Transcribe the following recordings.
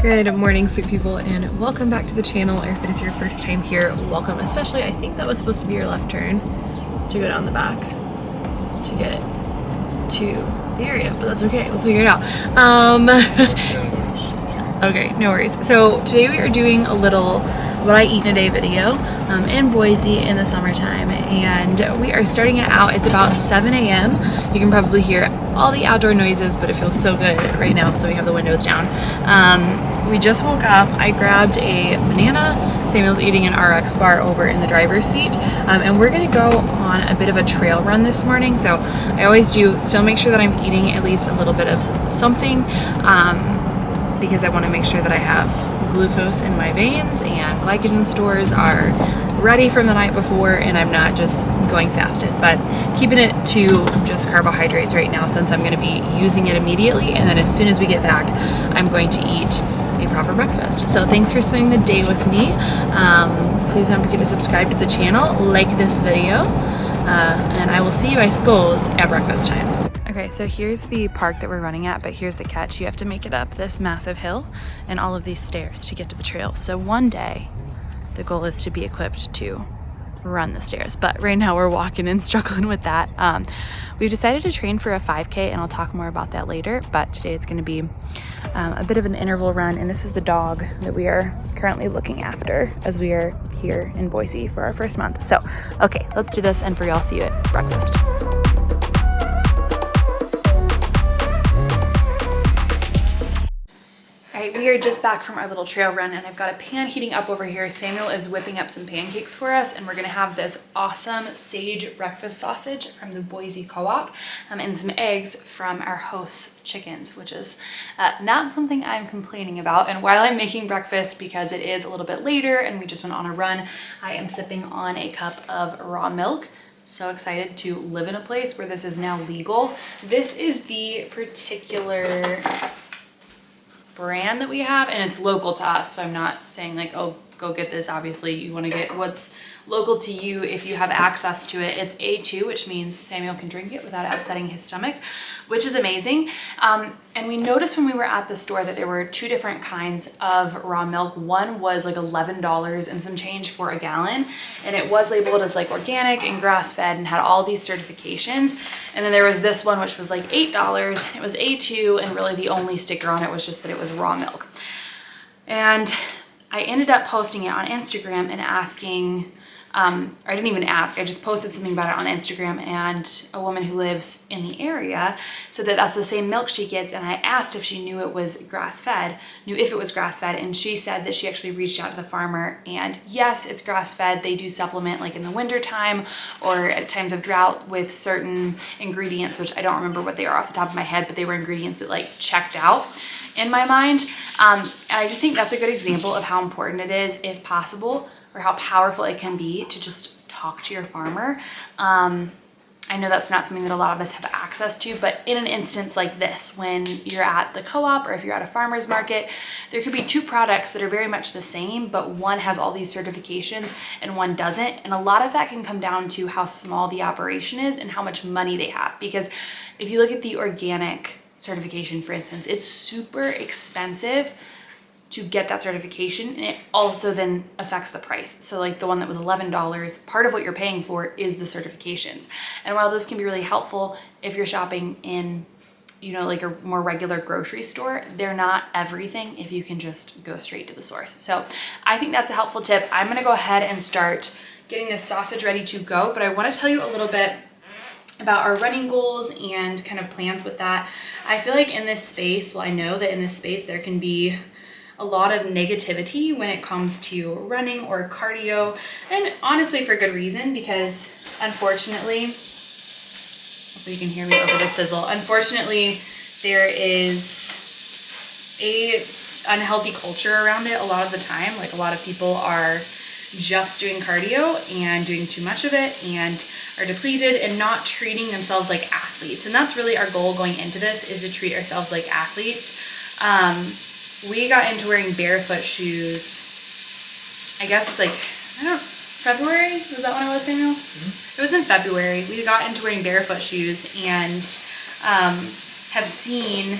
Good morning, sweet people, and welcome back to the channel. Or if it is your first time here, welcome. Especially, I think that was supposed to be your left turn to go down the back to get to the area, but that's okay. We'll figure it out. Okay, no worries. So today we are doing a little what I eat in a day video in Boise in the summertime, and we are starting it out. It's about 7 a.m. You can probably hear all the outdoor noises, but it feels so good right now, so we have the windows down. We just woke up. I grabbed a banana. Samuel's eating an RX bar over in the driver's seat, and we're gonna go on a bit of a trail run this morning. So I always do still make sure that I'm eating at least a little bit of something, because I want to make sure that I have glucose in my veins and glycogen stores are ready from the night before, and I'm not just going fasted, but keeping it to just carbohydrates right now since I'm going to be using it immediately, and then as soon as we get back I'm going to eat a proper breakfast. So thanks for spending the day with me. Please don't forget to subscribe to the channel, like this video, and I will see you, I suppose, at breakfast time. Okay, so here's the park that we're running at, but here's the catch. You have to make it up this massive hill and all of these stairs to get to the trail. So one day, the goal is to be equipped to run the stairs, but right now we're walking and struggling with that. We've decided to train for a 5K, and I'll talk more about that later, but today it's gonna be a bit of an interval run, and this is the dog that we are currently looking after as we are here in Boise for our first month. So, okay, let's do this, and for y'all, see you at breakfast. We are just back from our little trail run, and I've got a pan heating up over here. Samuel is whipping up some pancakes for us, and we're gonna have this awesome sage breakfast sausage from the Boise co-op, and some eggs from our host's chickens, which is not something I'm complaining about. And while I'm making breakfast, because it is a little bit later and we just went on a run, I am sipping on a cup of raw milk. So excited to live in a place where this is now legal. This is the particular brand that we have, and it's local to us, so I'm not saying like, oh, go get this. Obviously you want to get what's local to you if you have access to it. It's A2, which means Samuel can drink it without upsetting his stomach, which is amazing. And we noticed when we were at the store that there were two different kinds of raw milk. One was like $11 and some change for a gallon, and it was labeled as like organic and grass-fed and had all these certifications. And then there was this one which was like $8, it was A2, and really the only sticker on it was just that it was raw milk. And I ended up posting it on Instagram and asking, I didn't even ask, I just posted something about it on Instagram, and a woman who lives in the area said that that's the same milk she gets, and I asked if she knew it was grass-fed, and she said that she actually reached out to the farmer, and yes, it's grass-fed. They do supplement like in the winter time or at times of drought with certain ingredients, which I don't remember what they are off the top of my head, but they were ingredients that like checked out in my mind. And I just think that's a good example of how important it is, if possible, or how powerful it can be to just talk to your farmer. I know that's not something that a lot of us have access to, but in an instance like this, when you're at the co-op or if you're at a farmer's market, there could be two products that are very much the same, but one has all these certifications and one doesn't. And a lot of that can come down to how small the operation is and how much money they have. Because if you look at the organic certification, for instance, it's super expensive to get that certification, and it also then affects the price. So like the one that was $11, part of what you're paying for is the certifications. And while this can be really helpful if you're shopping in, you know, like a more regular grocery store, they're not everything if you can just go straight to the source. So I think that's a helpful tip. I'm gonna go ahead and start getting this sausage ready to go, but I wanna tell you a little bit about our running goals and kind of plans with that. I feel like in this space, well, I know that in this space there can be a lot of negativity when it comes to running or cardio, and honestly for good reason, because unfortunately, hopefully you can hear me over the sizzle, unfortunately there is a unhealthy culture around it a lot of the time. Like a lot of people are just doing cardio and doing too much of it and are depleted and not treating themselves like athletes. And that's really our goal going into this, is to treat ourselves like athletes. We got into wearing barefoot shoes, I guess it's like, February? Was that when it was, Samuel? Mm-hmm. It was in February. We got into wearing barefoot shoes and have seen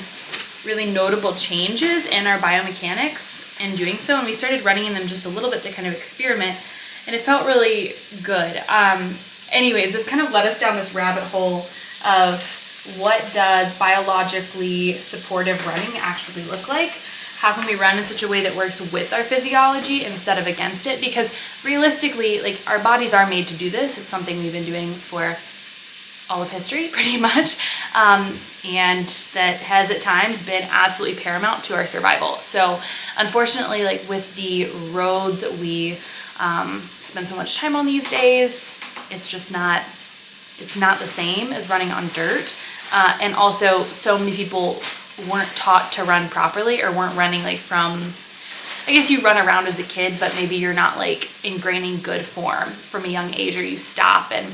really notable changes in our biomechanics in doing so, and we started running in them just a little bit to kind of experiment, and it felt really good. Anyways, this kind of led us down this rabbit hole of what does biologically supportive running actually look like? How can we run in such a way that works with our physiology instead of against it? Because realistically, like, our bodies are made to do this. It's something we've been doing for all of history, pretty much, and that has at times been absolutely paramount to our survival. So unfortunately, like, with the roads we spend so much time on these days, it's just not, it's not the same as running on dirt. And also, so many people weren't taught to run properly, or weren't running like from, I guess you run around as a kid, but maybe you're not like ingraining good form from a young age, or you stop, and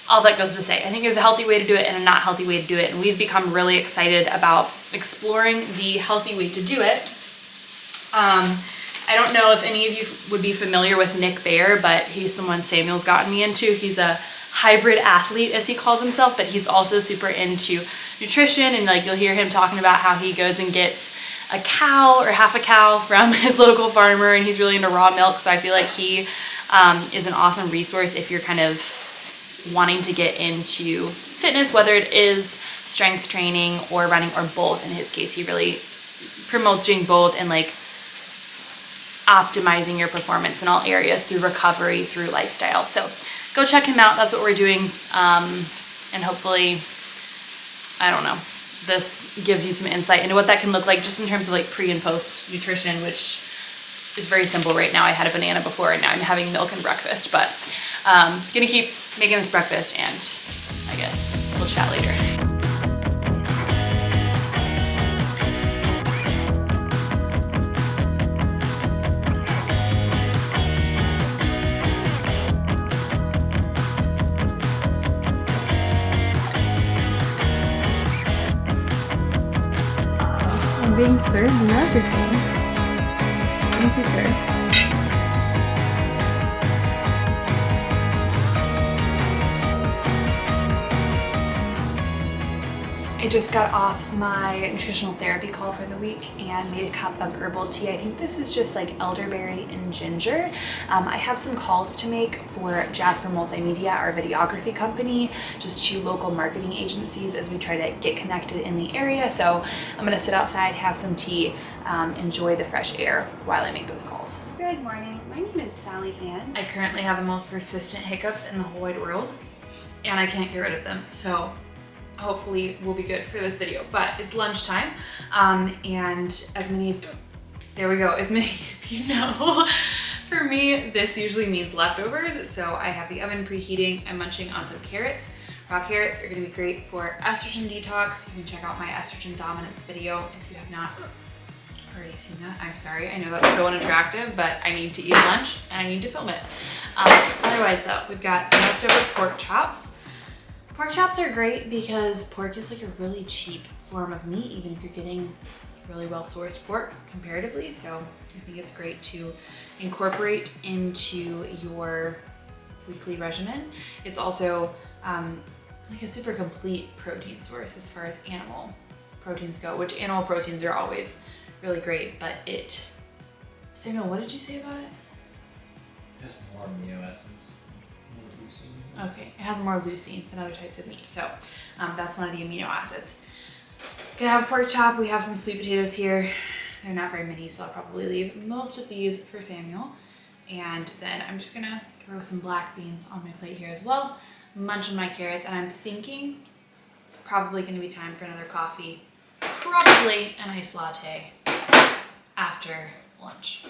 all that goes to say, I think there's a healthy way to do it and a not healthy way to do it. And we've become really excited about exploring the healthy way to do it. I don't know if any of you would be familiar with Nick Bare, but he's someone Samuel's gotten me into. He's a hybrid athlete, as he calls himself, but he's also super into nutrition, and like, you'll hear him talking about how he goes and gets a cow or half a cow from his local farmer, and he's really into raw milk. So I feel like he is an awesome resource if you're kind of wanting to get into fitness, whether it is strength training or running or both. In his case, he really promotes doing both and like optimizing your performance in all areas through recovery, through lifestyle. So go check him out. That's what we're doing. And hopefully, I don't know, this gives you some insight into what that can look like just in terms of like pre and post nutrition, which is very simple right now. I had a banana before, and now I'm having milk and breakfast, but gonna keep making this breakfast, and I guess we'll chat later. I'm being served and everything. Thank you, sir. I just got off my nutritional therapy call for the week and made a cup of herbal tea. I think this is just like elderberry and ginger. I have some calls to make for Jasper Multimedia, our videography company, just 2 local marketing agencies as we try to get connected in the area. So I'm gonna sit outside, have some tea, enjoy the fresh air while I make those calls. Good morning, my name is Sally Hand. I currently have the most persistent hiccups in the whole wide world, and I can't get rid of them. So hopefully we'll be good for this video, but it's lunchtime, and as many of you know, for me, this usually means leftovers. So I have the oven preheating. I'm munching on some carrots. Raw carrots are gonna be great for estrogen detox. You can check out my estrogen dominance video if you have not already seen that. I'm sorry, I know that's so unattractive, but I need to eat lunch and I need to film it. Otherwise though, we've got some leftover pork chops. Pork chops are great because pork is like a really cheap form of meat, even if you're getting really well sourced pork comparatively. So I think it's great to incorporate into your weekly regimen. It's also like a super complete protein source as far as animal proteins go, which animal proteins are always really great, but Samuel, what did you say about it? It has more amino acids, more leucine. Okay, it has more leucine than other types of meat, so that's one of the amino acids. Gonna have a pork chop. We have some sweet potatoes here. They're not very many, so I'll probably leave most of these for Samuel. And then I'm just gonna throw some black beans on my plate here as well, munch on my carrots, and I'm thinking it's probably gonna be time for another coffee, probably an iced latte after lunch.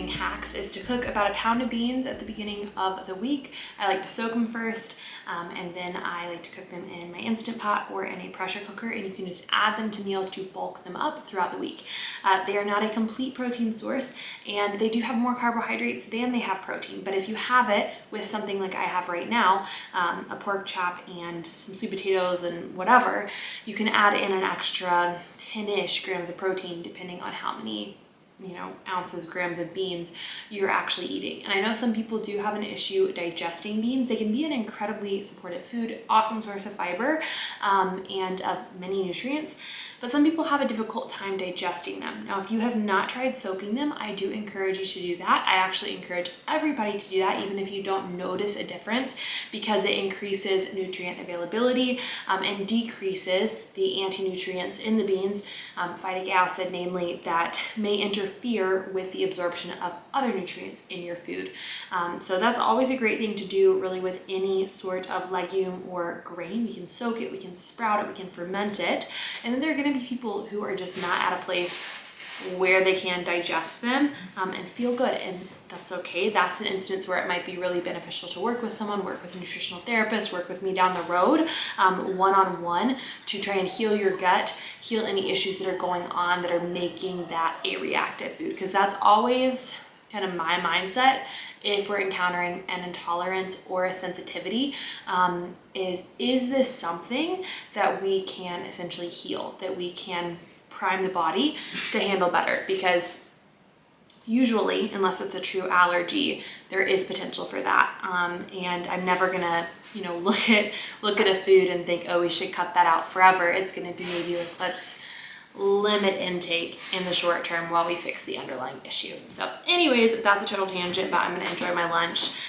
cooking hacks is to cook about a pound of beans at the beginning of the week. I like to soak them first, and then I like to cook them in my Instant Pot or in a pressure cooker, and you can just add them to meals to bulk them up throughout the week. They are not a complete protein source, and they do have more carbohydrates than they have protein, but if you have it with something like I have right now, a pork chop and some sweet potatoes and whatever, you can add in an extra 10-ish grams of protein depending on how many ounces, grams of beans you're actually eating. And I know some people do have an issue digesting beans. They can be an incredibly supportive food, awesome source of fiber, and of many nutrients, but some people have a difficult time digesting them. Now, if you have not tried soaking them, I do encourage you to do that. I actually encourage everybody to do that, even if you don't notice a difference, because it increases nutrient availability and decreases the anti-nutrients in the beans, phytic acid namely, that may interfere with the absorption of other nutrients in your food. So that's always a great thing to do really with any sort of legume or grain. We can soak it, we can sprout it, we can ferment it, and then there are going to be people who are just not at a place where they can digest them and feel good, and that's okay. That's an instance where it might be really beneficial to work with someone, work with a nutritional therapist, work with me down the road, one-on-one, to try and heal your gut, heal any issues that are going on that are making that a reactive food, because that's always kind of my mindset if we're encountering an intolerance or a sensitivity, is this something that we can essentially heal, that we can prime the body to handle better? Because usually, unless it's a true allergy, there is potential for that. And I'm never gonna, look at a food and think, oh, we should cut that out forever. It's gonna be maybe like, let's limit intake in the short term while we fix the underlying issue. So anyways, that's a total tangent, but I'm gonna enjoy my lunch.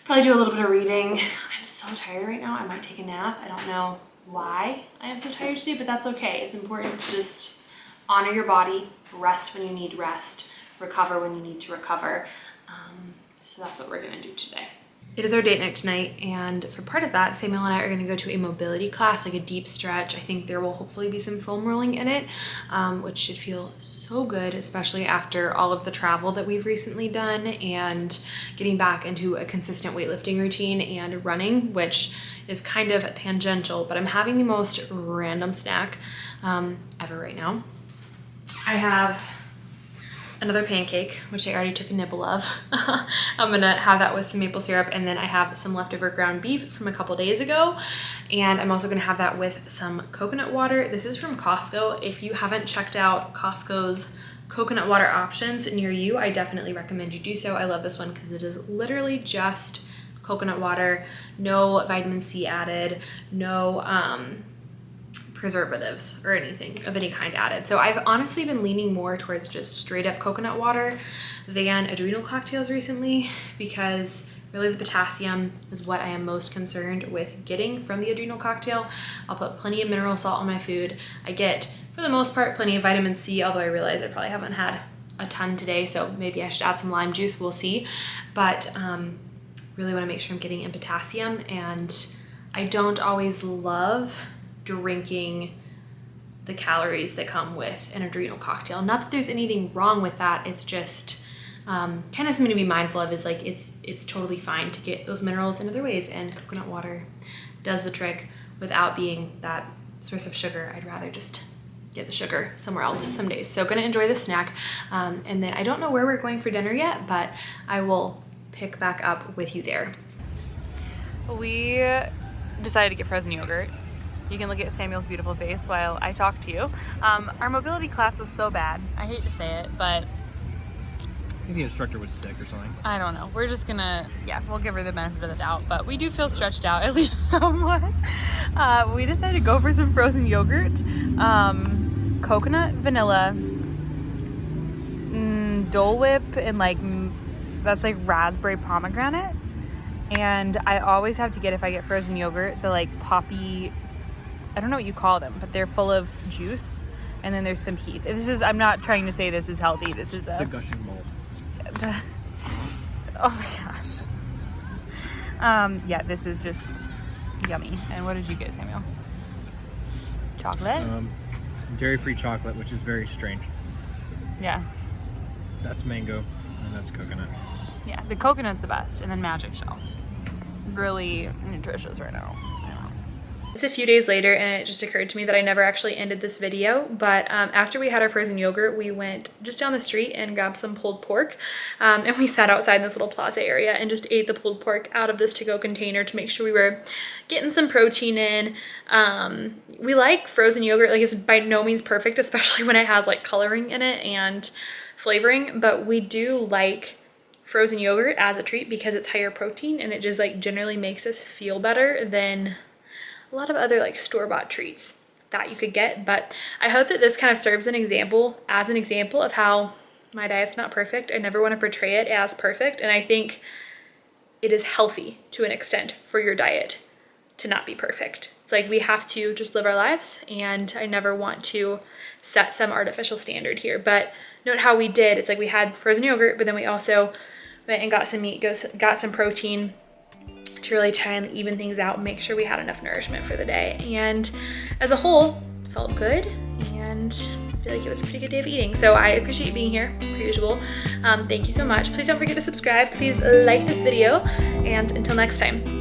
Probably do a little bit of reading. I'm so tired right now. I might take a nap. I don't know why I am so tired today, but that's okay. It's important to just honor your body, rest when you need rest, recover when you need to recover. So that's what we're gonna do today. It is our date night tonight, and for part of that, Samuel and I are gonna go to a mobility class, like a deep stretch. I think there will hopefully be some foam rolling in it, which should feel so good, especially after all of the travel that we've recently done and getting back into a consistent weightlifting routine and running, which is kind of tangential, but I'm having the most random snack ever right now. I have another pancake, which I already took a nibble of. I'm gonna have that with some maple syrup, and then I have some leftover ground beef from a couple days ago, and I'm also gonna have that with some coconut water. This is from Costco. If you haven't checked out Costco's coconut water options near you, I definitely recommend you do so. I love this one because it is literally just coconut water, no vitamin C added, no preservatives or anything of any kind added. So I've honestly been leaning more towards just straight up coconut water than adrenal cocktails recently, because really the potassium is what I am most concerned with getting from the adrenal cocktail. I'll put plenty of mineral salt on my food. I get, for the most part, plenty of vitamin C, although I realize I probably haven't had a ton today, so maybe I should add some lime juice, we'll see. But really want to make sure I'm getting in potassium, and I don't always love drinking the calories that come with an adrenal cocktail. Not that there's anything wrong with that, it's just kind of something to be mindful of, is like it's totally fine to get those minerals in other ways, and coconut water does the trick without being that source of sugar. I'd rather just get the sugar somewhere else some days. So gonna enjoy this snack, and then I don't know where we're going for dinner yet, but I will pick back up with you there. We decided to get frozen yogurt. You can look at Samuel's beautiful face while I talk to you. Our mobility class was so bad. I hate to say it, but I think the instructor was sick or something. I don't know. We're just gonna, we'll give her the benefit of the doubt, but we do feel stretched out, at least somewhat. We decided to go for some frozen yogurt. Coconut, vanilla, Dole Whip, and that's like raspberry pomegranate. And I always have to get, if I get frozen yogurt, the poppy, I don't know what you call them, but they're full of juice, and then there's some heat. I'm not trying to say this is healthy. This is the gushing balls. Oh my gosh. This is just yummy. And what did you get, Samuel? Chocolate? Dairy-free chocolate, which is very strange. Yeah. That's mango. And that's coconut. Yeah, the coconut's the best, and then magic shell. Really nutritious right now. It's a few days later, and it just occurred to me that I never actually ended this video, but after we had our frozen yogurt, we went just down the street and grabbed some pulled pork, and we sat outside in this little plaza area and just ate the pulled pork out of this to-go container to make sure we were getting some protein in. We like frozen yogurt. Like, it's by no means perfect, especially when it has like coloring in it and flavoring, but we do like frozen yogurt as a treat because it's higher protein, and it just like generally makes us feel better than a lot of other like store-bought treats that you could get. But I hope that this kind of serves as an example of how my diet's not perfect. I never want to portray it as perfect, and I think it is healthy to an extent for your diet to not be perfect. It's like we have to just live our lives, and I never want to set some artificial standard here. But note how we did. It's like we had frozen yogurt, but then we also went and got some meat, got some protein, to really try and even things out and make sure we had enough nourishment for the day. And as a whole, felt good, and I feel like it was a pretty good day of eating. So I appreciate you being here, per usual. Thank you so much. Please don't forget to subscribe. Please like this video, and until next time.